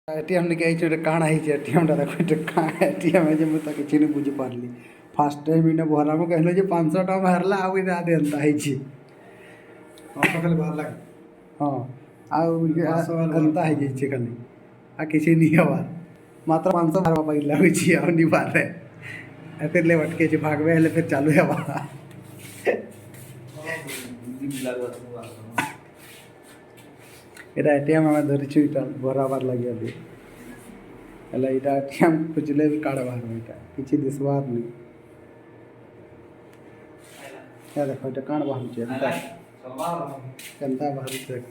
ATM निके आइछे काण आइछे ATM टा देखो का एटीएम है जे मत किछि नै बुझि पारली फर्स्ट टाइम इने भरा म कहले जे 500 टका बाहरला आ इने आदे अंता आइछे ऑटो खाली बाहर लगे हां आ अंता है जे खाली आ किछि नै हवा मात्र 500 भरवा पइला होइ छी आ नि बारे एते ले वटके जे भागवे हेले फिर चालू हेवा এটা এটিএম আমি ধরিছি এটা বরাবর লাগিয়ে দিই ହେଲେ ଏଇଟା ଏଟିଏମ୍ ଖୋଜିଲେ ବି କାର୍ଡ଼ ବାହାରିବ ଏଇଟା କିଛି ଦିଶବାର ନାହିଁ ଏ ଦେଖ ଏଇଟା କାର୍ଡ଼ ବାହାରୁଛି ଏନ୍ତା କେନ୍ତା ବାହାରୁଛି ଦେଖ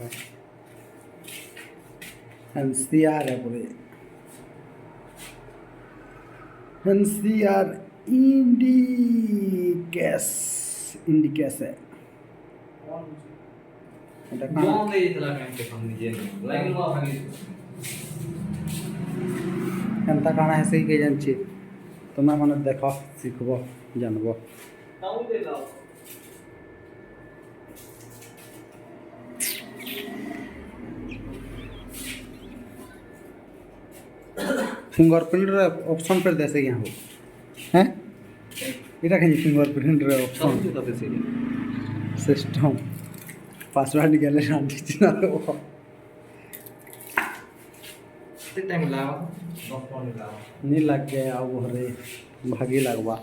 ଏନ୍ସିଆର୍ ଏପଟେ एनसीआर इंडिकेस है एंता काना है सही के जानछि तुम्हें माने देखो सीखबो जानबो फिंगरप्रिंट रे ऑप्शन पर देसे यहाँ हो हैं इटा कहीं फिंगरप्रिंट रे ऑप्शन सिस्टम पासवर्ड निकाले शांति चिना तो टाइम लाओ नहीं लग गया अब हरे भागी लगवा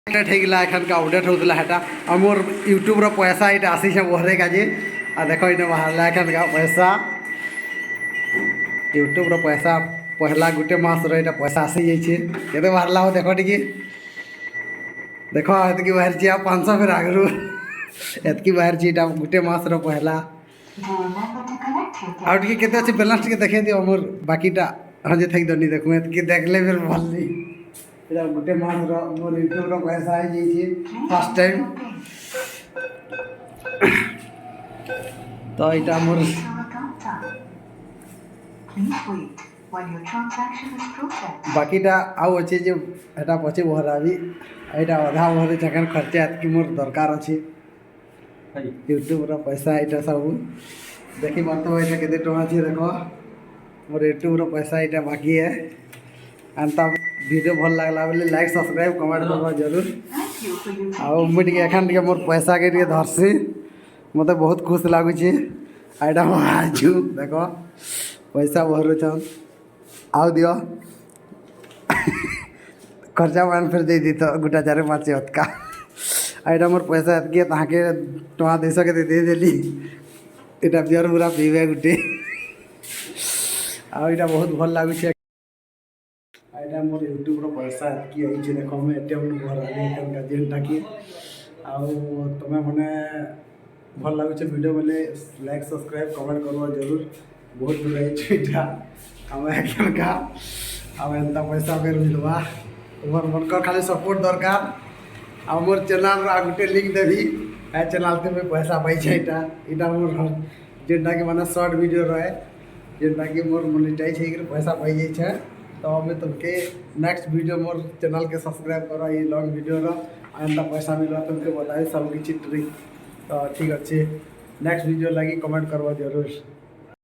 ठीक ला एखन का अपडेट होतला हेटा हमर यूट्यूब रो पैसा इटा आसी छ बहरे का जे आ देखो इने बाहरला एखन का पैसा यूट्यूब रो पैसा पहला गुटे मास रो इटा पैसा आसी जाई छे केते बाहरला हो देखो टिकी देखो एतकी बाहर छी 500 फिर आगरू एतकी बाहर छी इटा गुटे मास रो पहला आउट के केते अछि बैलेंस के देखे दियो हमर बाकीटा हां जे थक दनी देखु एतकी देखले फिर भल्ली इटा गुटे मास रो मोर यूट्यूब रो पैसा आई जाई छी फर्स्ट टाइम तो इटा मोर बाकीटा आउ अच्छे जो एटा पचे भराबी एटा अधा भरे जखन खर्चा एतकी मोर दरकार अछि यूट्यूब रो पैसा एटा सब देखि बतो एटा केते टका छी देखो मोर यूट्यूब रो पैसा एटा बाकी है अंता वीडियो भल लागला बोले लाइक सब्सक्राइब कमेंट करबा जरूर आ मुट के एखन के मोर पैसा के धरसी मते बहुत खुश लागु छी एटा आजू देखो पैसा भरो छन आओ दियो खर्चा मान फिर दे दी तो गुटा 4-5 का एटा मोर पैसा एतके ताके टका 200 के दे देली एटा बियर पूरा पीवे गुटे आ एटा बहुत भल लागु छै एटा मोर यूट्यूब रो पैसा एतकी होई छै देखो हम एटीएम भरा ले एटम का जेनटा की आ तमे मने भल लागु छै वीडियो बोले लाइक सब्सक्राइब कमेंट करबा जरूर बहुत दूर आई छीटा हम एकन का हम एंता पैसा फेर मिलवा मोर मनकर खाली सपोर्ट दरकार आ मोर चैनल रा गुटे लिंक देबी ए चैनल ते में पैसा पाई छैटा इटा मोर जेटा के माने शॉर्ट वीडियो रहे जेटा के मोर मोनेटाइज हे के पैसा पाई जाय छै तो हमें तुमके नेक्स्ट वीडियो मोर चैनल के सब्सक्राइब करो ये लॉन्ग वीडियो रो एंता पैसा मिलवा तुमके बताई सब किछि ट्रिक तो ठीक अच्छे नेक्स्ट वीडियो लगी कमेंट करवा जरूर।